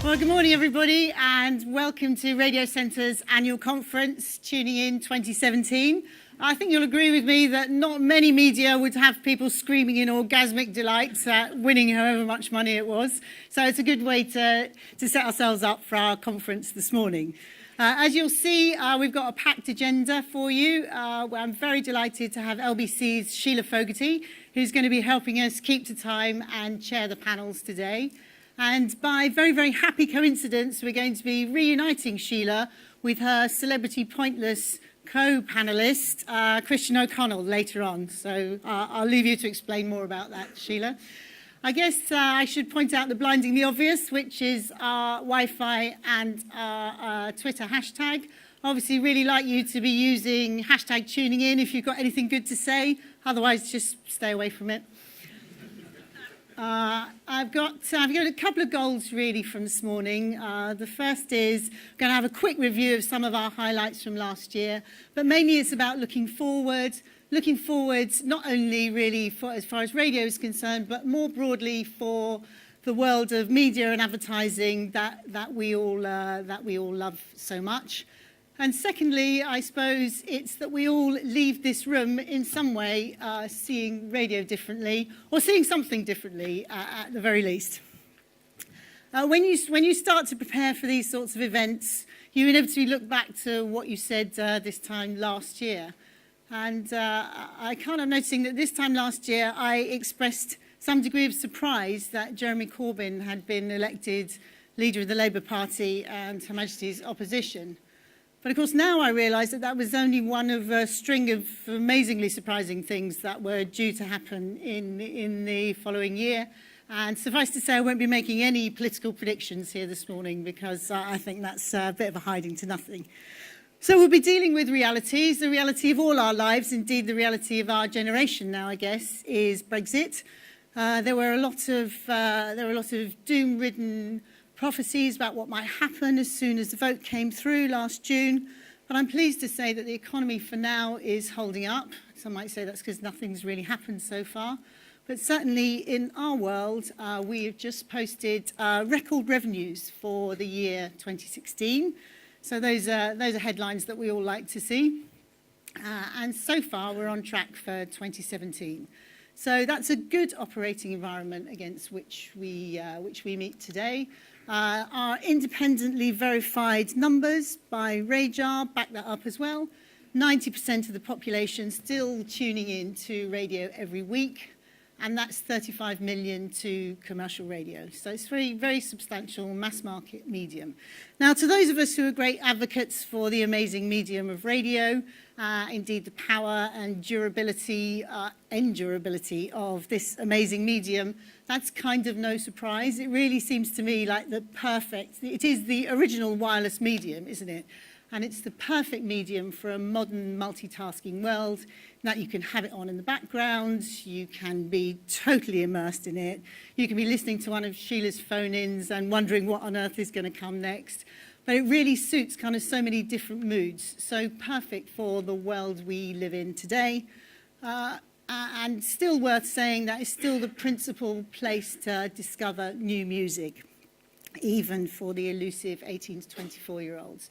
Well, good morning, everybody, and welcome to Radiocentre's annual conference, Tuning In 2017. I think you'll agree with me that not many media would have people screaming in orgasmic delight at winning however much money it was. So it's a good way to set ourselves up for our conference this morning. As you'll see, we've got a packed agenda for you. I'm very delighted to have LBC's Sheila Fogarty, who's going to be helping us keep to time and chair the panels today. And by very, very happy coincidence, we're going to be reuniting Sheila with her Celebrity Pointless co-panelist, Christian O'Connell, later on. So I'll leave you to explain more about that, Sheila. I guess I should point out the blindingly obvious, which is our Wi-Fi and our Twitter hashtag. Obviously, really like you to be using hashtag tuning in if you've got anything good to say. Otherwise, just stay away from it. I've got a couple of goals really from this morning. The first is going to have a quick review of some of our highlights from last year, but mainly it's about looking forward not only really for as far as radio is concerned, but more broadly for the world of media and advertising that we all love so much. And secondly, I suppose it's that we all leave this room in some way seeing radio differently, or seeing something differently at the very least. When you start to prepare for these sorts of events, you inevitably look back to what you said this time last year. And I can't help noticing that this time last year I expressed some degree of surprise that Jeremy Corbyn had been elected leader of the Labour Party and Her Majesty's opposition. But of course now I realise that that was only one of a string of amazingly surprising things that were due to happen in the following year. And suffice to say, I won't be making any political predictions here this morning because I think that's a bit of a hiding to nothing. So we'll be dealing with realities. The reality of all our lives, indeed the reality of our generation now, I guess, is Brexit. There were a lot of doom-ridden prophecies about what might happen as soon as the vote came through last June. But I'm pleased to say that the economy for now is holding up. Some might say that's because nothing's really happened so far. But certainly in our world, we have just posted record revenues for the year 2016. So those are headlines that we all like to see. And so far, we're on track for 2017. So that's a good operating environment against which we meet today. Our independently verified numbers by Radar back that up as well. 90% of the population still tuning in to radio every week, and that's 35 million to commercial radio. So it's very, very substantial mass market medium. Now, to those of us who are great advocates for the amazing medium of radio, indeed the power and durability, endurability of this amazing medium, that's kind of no surprise. It really seems to me like it is the original wireless medium, isn't it? And it's the perfect medium for a modern multitasking world, that you can have it on in the background, you can be totally immersed in it, you can be listening to one of Sheila's phone-ins and wondering what on earth is going to come next. But it really suits kind of so many different moods, so perfect for the world we live in today. And still worth saying that it's still the principal place to discover new music, even for the elusive 18 to 24-year-olds.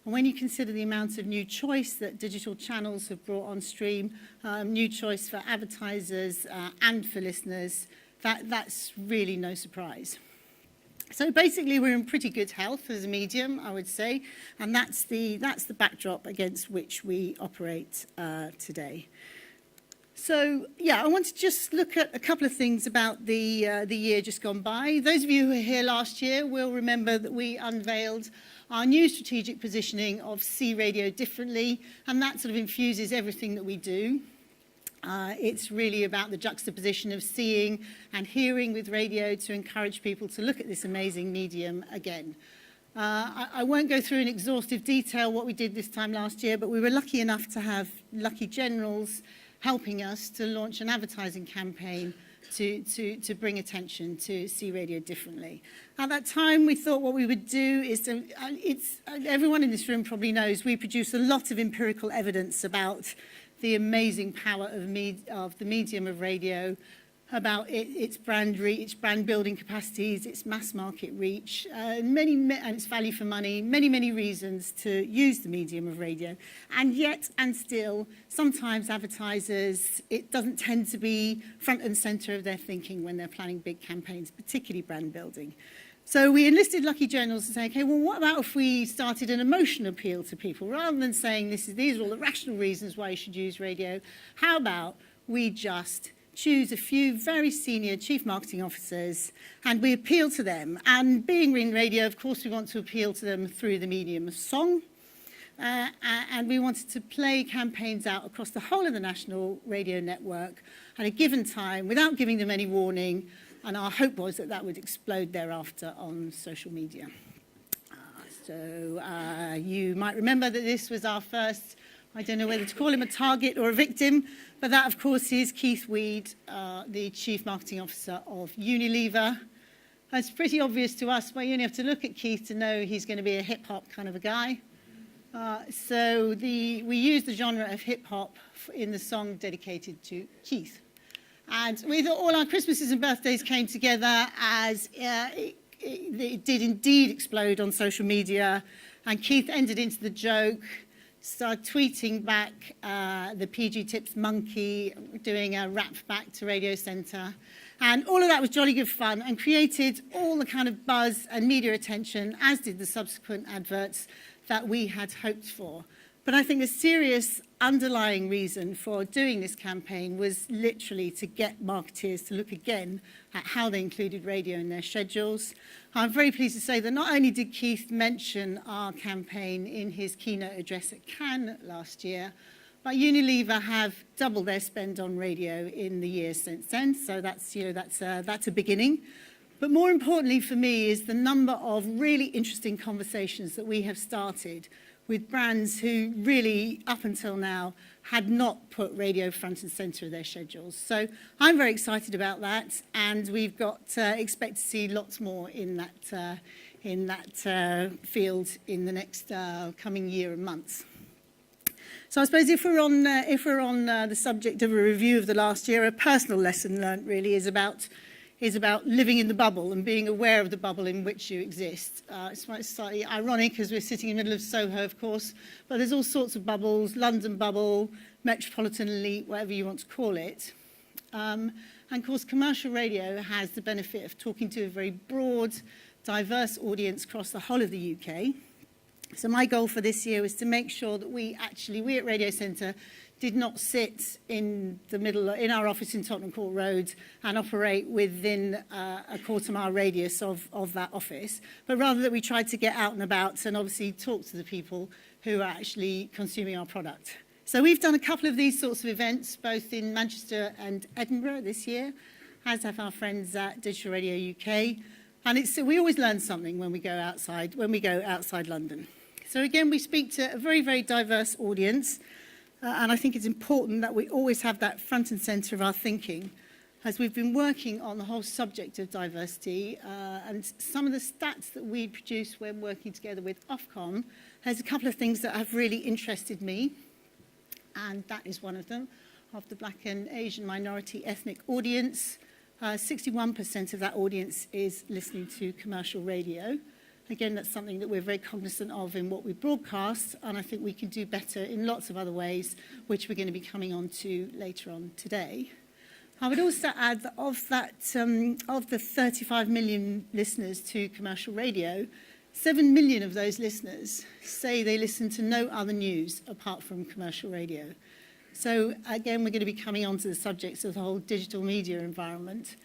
And when you consider the amount of new choice that digital channels have brought on stream, new choice for advertisers and for listeners, that's really no surprise. So basically, we're in pretty good health as a medium, I would say, and that's the backdrop against which we operate today. So, yeah, I want to just look at a couple of things about the year just gone by. Those of you who were here last year will remember that we unveiled our new strategic positioning of See Radio Differently, and that sort of infuses everything that we do. It's really about the juxtaposition of seeing and hearing with radio to encourage people to look at this amazing medium again. I won't go through in exhaustive detail what we did this time last year, but we were lucky enough to have lucky generals helping us to launch an advertising campaign to bring attention to See Radio Differently. At that time, we thought what we would do is, everyone in this room probably knows, we produce a lot of empirical evidence about the amazing power of the medium of radio. about its brand reach, its brand building capacities, its mass market reach, and its value for money, many reasons to use the medium of radio. And yet, and still, sometimes advertisers, it doesn't tend to be front and center of their thinking when they're planning big campaigns, particularly brand building. So we enlisted Lucky Journals to say, okay, well, what about if we started an emotional appeal to people? Rather than saying these are all the rational reasons why you should use radio, how about we just choose a few very senior chief marketing officers and we appeal to them. And being in radio, of course, we want to appeal to them through the medium of song. And we wanted to play campaigns out across the whole of the national radio network at a given time without giving them any warning. And our hope was that that would explode thereafter on social media. So you might remember that this was our first, I don't know whether to call him a target or a victim, but that, of course, is Keith Weed, the Chief Marketing Officer of Unilever. It's pretty obvious to us, but you only have to look at Keith to know he's going to be a hip-hop kind of a guy. So we used the genre of hip-hop in the song dedicated to Keith. And we thought all our Christmases and birthdays came together as it did indeed explode on social media. And Keith entered into the joke, started tweeting back the PG Tips monkey, doing a rap back to Radiocentre. And all of that was jolly good fun and created all the kind of buzz and media attention, as did the subsequent adverts that we had hoped for. But I think the serious underlying reason for doing this campaign was literally to get marketeers to look again at how they included radio in their schedules. I'm very pleased to say that not only did Keith mention our campaign in his keynote address at Cannes last year, but Unilever have doubled their spend on radio in the years since then. So that's a beginning. But more importantly for me is the number of really interesting conversations that we have started with brands who really, up until now, had not put radio front and centre of their schedules. So I'm very excited about that, and we've got expect to see lots more in that field in the next coming year and months. So I suppose if we're on the subject of a review of the last year, a personal lesson learnt really is about living in the bubble and being aware of the bubble in which you exist. It's slightly ironic because we're sitting in the middle of Soho, of course, but there's all sorts of bubbles, London bubble, metropolitan elite, whatever you want to call it. And of course, commercial radio has the benefit of talking to a very broad, diverse audience across the whole of the UK. So my goal for this year was to make sure that we at Radiocentre did not sit in the middle, in our office in Tottenham Court Road and operate within a quarter-mile radius of that office, but rather that we tried to get out and about and obviously talk to the people who are actually consuming our product. So we've done a couple of these sorts of events, both in Manchester and Edinburgh this year, as have our friends at Digital Radio UK. And we always learn something when we go outside London. So again, we speak to a very, very diverse audience. And I think it's important that we always have that front and centre of our thinking as we've been working on the whole subject of diversity. And some of the stats that we produce when working together with Ofcom, there's a couple of things that have really interested me. And that is one of them. Of the Black and Asian minority ethnic audience, 61% of that audience is listening to commercial radio. Again, that's something that we're very cognizant of in what we broadcast, and I think we can do better in lots of other ways, which we're going to be coming on to later on today. I would also add that of the 35 million listeners to commercial radio, 7 million of those listeners say they listen to no other news apart from commercial radio. So again, we're going to be coming on to the subjects of the whole digital media environment.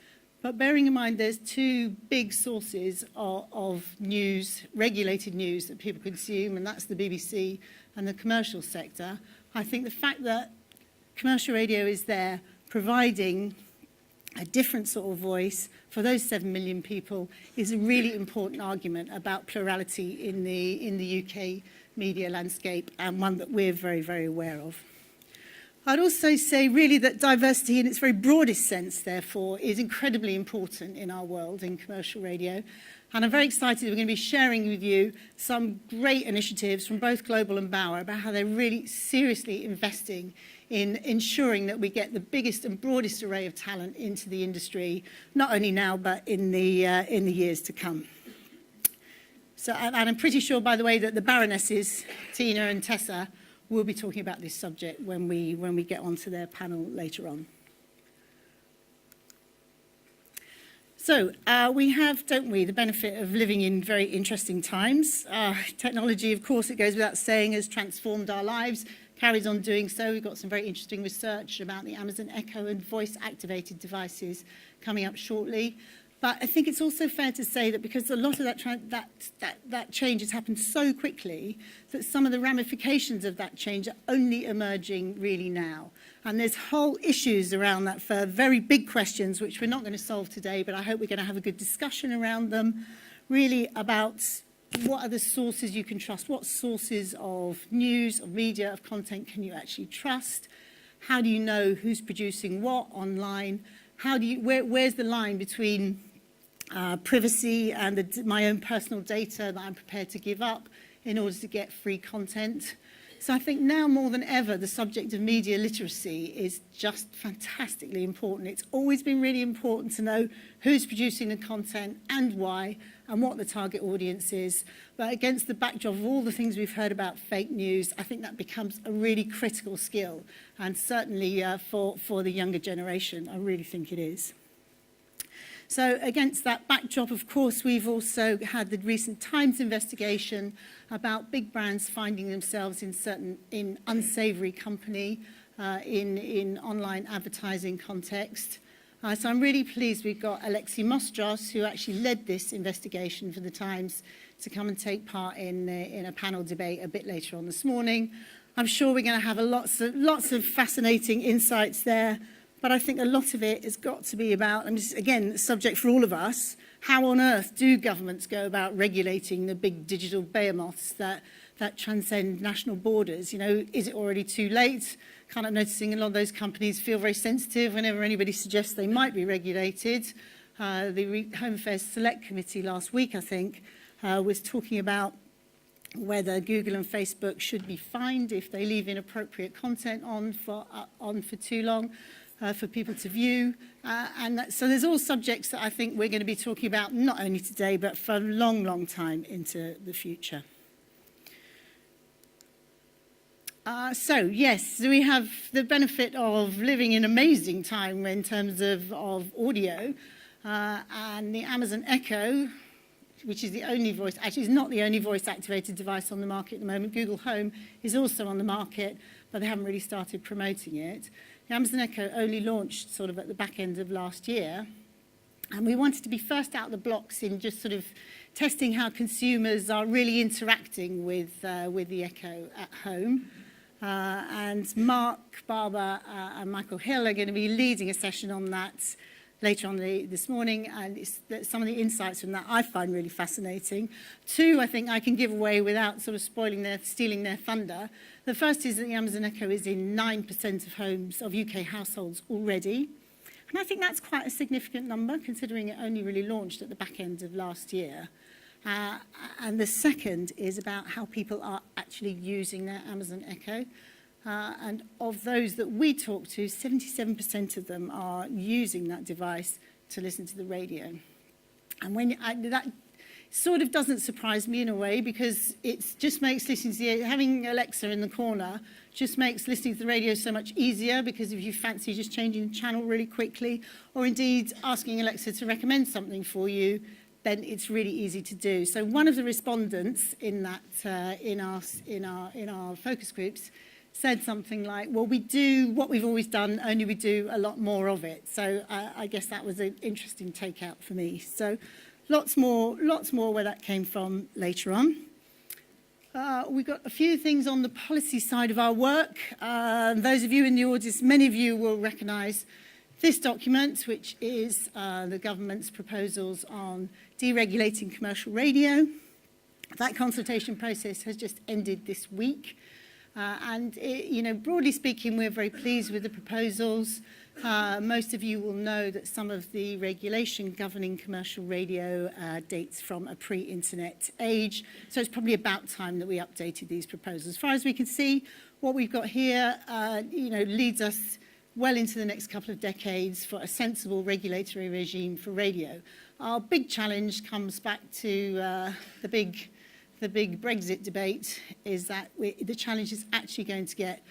But bearing in mind there's two big sources of news, regulated news that people consume, and that's the BBC and the commercial sector, I think the fact that commercial radio is there providing a different sort of voice for those 7 million people is a really important argument about plurality in the UK media landscape, and one that we're very, very aware of. I'd also say really that diversity in its very broadest sense, therefore, is incredibly important in our world in commercial radio. And I'm very excited that we're going to be sharing with you some great initiatives from both Global and Bauer about how they're really seriously investing in ensuring that we get the biggest and broadest array of talent into the industry, not only now, but in the years to come. So, and I'm pretty sure, by the way, that the Baronesses, Tina and Tessa, will be talking about this subject when we get onto their panel later on. So we have, don't we, the benefit of living in very interesting times. Technology, of course, it goes without saying, has transformed our lives, carries on doing so. We've got some very interesting research about the Amazon Echo and voice-activated devices coming up shortly. But I think it's also fair to say that because a lot of that change has happened so quickly, that some of the ramifications of that change are only emerging really now. And there's whole issues around that for very big questions, which we're not going to solve today, but I hope we're going to have a good discussion around them, really about what are the sources you can trust, what sources of news, of media, of content can you actually trust, how do you know who's producing what online, how do you, where's the line between privacy and my own personal data that I'm prepared to give up in order to get free content. So I think now more than ever, the subject of media literacy is just fantastically important. It's always been really important to know who's producing the content and why and what the target audience is. But against the backdrop of all the things we've heard about fake news, I think that becomes a really critical skill. And certainly for the younger generation, I really think it is. So against that backdrop, of course, we've also had the recent Times investigation about big brands finding themselves in unsavory company in online advertising context. So I'm really pleased we've got Alexi Mostros, who actually led this investigation for the Times, to come and take part in a panel debate a bit later on this morning. I'm sure we're going to have lots of fascinating insights there. But I think a lot of it has got to be about, and this, again, subject for all of us, how on earth do governments go about regulating the big digital behemoths that transcend national borders? You know, is it already too late? Kind of noticing a lot of those companies feel very sensitive whenever anybody suggests they might be regulated. The Home Affairs Select Committee last week, I think, was talking about whether Google and Facebook should be fined if they leave inappropriate content on for too long. For people to view. So there's all subjects that I think we're going to be talking about not only today, but for a long, long time into the future. So yes, we have the benefit of living in an amazing time in terms of audio. And the Amazon Echo, which is the only voice, actually is not the only voice-activated device on the market at the moment. Google Home is also on the market, but they haven't really started promoting it. The Amazon Echo only launched sort of at the back end of last year, and we wanted to be first out the blocks in just sort of testing how consumers are really interacting with the Echo at home. And Mark Barber and Michael Hill are going to be leading a session on that later on this morning, and some of the insights from that I find really fascinating. Two, I think I can give away without sort of stealing their thunder. The first is that the Amazon Echo is in 9% of homes, of UK households already. And I think that's quite a significant number, considering it only really launched at the back end of last year. And the second is about how people are actually using their Amazon Echo. And of those that we talk to, 77% of them are using that device to listen to the radio. And that sort of doesn't surprise me in a way, because it just makes listening to having Alexa in the corner just makes listening to the radio so much easier, because if you fancy just changing the channel really quickly, or indeed asking Alexa to recommend something for you, then it's really easy to do. So one of the respondents in that in our focus groups said something like, well, we do what we've always done, only we do a lot more of it. So I guess that was an interesting takeout for me. So lots more where that came from later on. We've got a few things on the policy side of our work. Those of you in the audience, many of you will recognise this document, which is the government's proposals on deregulating commercial radio. That consultation process has just ended this week. And broadly speaking, we're very pleased with the proposals. Most of you will know that some of the regulation governing commercial radio dates from a pre-internet age, so it's probably about time that we updated these proposals. As far as we can see, what we've got here leads us well into the next couple of decades for a sensible regulatory regime for radio. Our big challenge comes back to the big Brexit debate, is that the challenge is actually going to get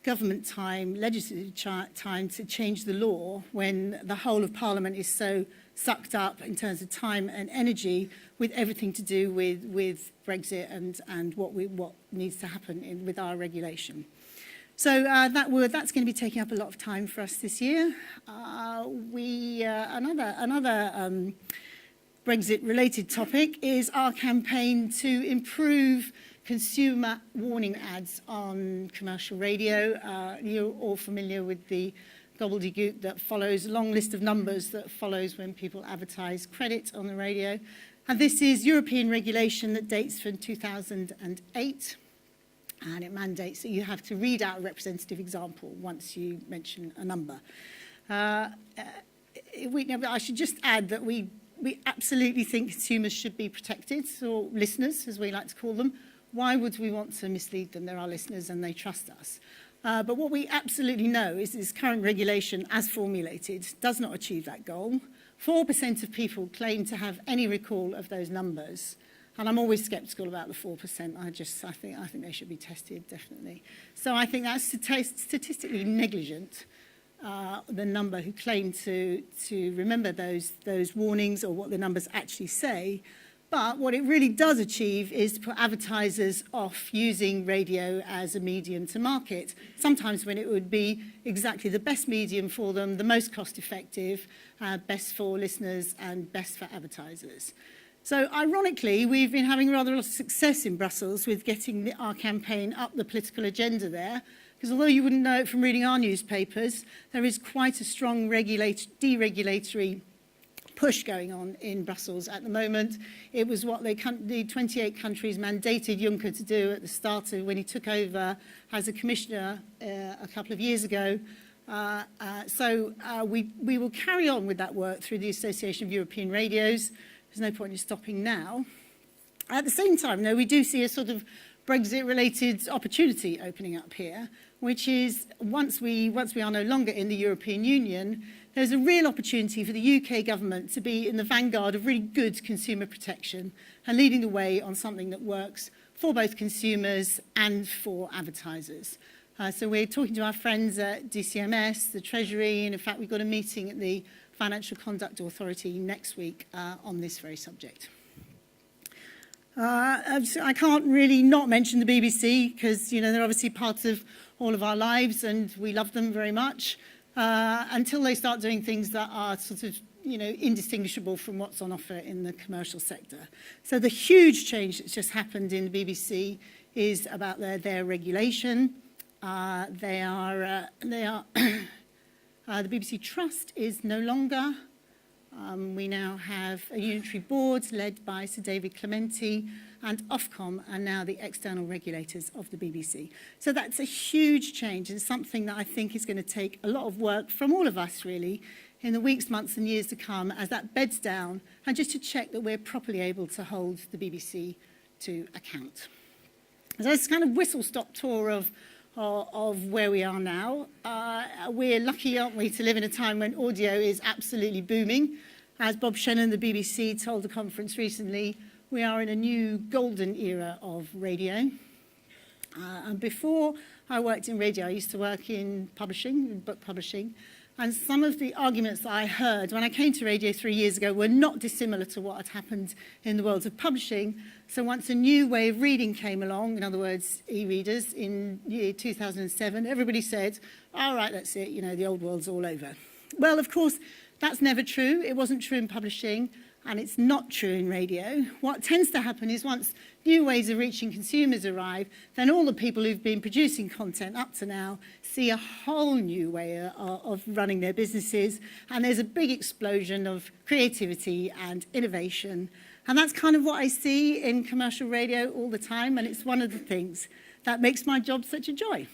government time, legislative time to change the law when the whole of Parliament is so sucked up in terms of time and energy with everything to do with Brexit and what needs to happen with our regulation. So that's going to be taking up a lot of time for us this year. Another Brexit-related topic is our campaign to improve consumer warning ads on commercial radio. You're all familiar with the gobbledygook that follows, a long list of numbers that follows when people advertise credit on the radio. And this is European regulation that dates from 2008. And it mandates that you have to read out a representative example once you mention a number. I should just add that we absolutely think consumers should be protected, or listeners, as we like to call them. Why would we want to mislead them? They're our listeners and they trust us. But what we absolutely know is this current regulation, as formulated, does not achieve that goal. 4% of people claim to have any recall of those numbers. And I'm always sceptical about the 4%. I think they should be tested, definitely. So I think that's statistically negligent, the number who claim to remember those warnings or what the numbers actually say. But what it really does achieve is to put advertisers off using radio as a medium to market, sometimes when it would be exactly the best medium for them, the most cost-effective, best for listeners and best for advertisers. So ironically, we've been having rather a lot of success in Brussels with getting our campaign up the political agenda there, because although you wouldn't know it from reading our newspapers, there is quite a strong deregulatory push going on in Brussels at the moment. It was what the 28 countries mandated Juncker to do at the start of when he took over as a commissioner a couple of years ago. So we will carry on with that work through the Association of European Radios. There's no point in stopping now. At the same time, though, we do see a sort of Brexit-related opportunity opening up here, which is once we are no longer in the European Union, there's a real opportunity for the UK government to be in the vanguard of really good consumer protection and leading the way on something that works for both consumers and for advertisers. So we're talking to our friends at DCMS, the Treasury, and in fact we've got a meeting at the Financial Conduct Authority next week on this very subject. I can't really not mention the BBC because, they're obviously part of all of our lives and we love them very much until they start doing things that are sort of, indistinguishable from what's on offer in the commercial sector. So the huge change that's just happened in the BBC is about their regulation. The BBC Trust is no longer. We now have a unitary board led by Sir David Clementi, and Ofcom are now the external regulators of the BBC. So that's a huge change and something that I think is going to take a lot of work from all of us, really, in the weeks, months and years to come as that beds down, and just to check that we're properly able to hold the BBC to account. So it's kind of whistle-stop tour of where we are now. We're lucky, aren't we, to live in a time when audio is absolutely booming. As Bob Shannon, the BBC, told the conference recently, we are in a new golden era of radio. And before I worked in radio, I used to work in publishing, book publishing, and some of the arguments that I heard when I came to radio 3 years ago were not dissimilar to what had happened in the world of publishing. So once a new way of reading came along, in other words, e-readers, in year 2007, everybody said, all right, that's it, the old world's all over. Well, of course, that's never true. It wasn't true in publishing, and it's not true in radio. What tends to happen is once new ways of reaching consumers arrive, then all the people who've been producing content up to now see a whole new way of running their businesses, and there's a big explosion of creativity and innovation. And that's kind of what I see in commercial radio all the time, and it's one of the things that makes my job such a joy.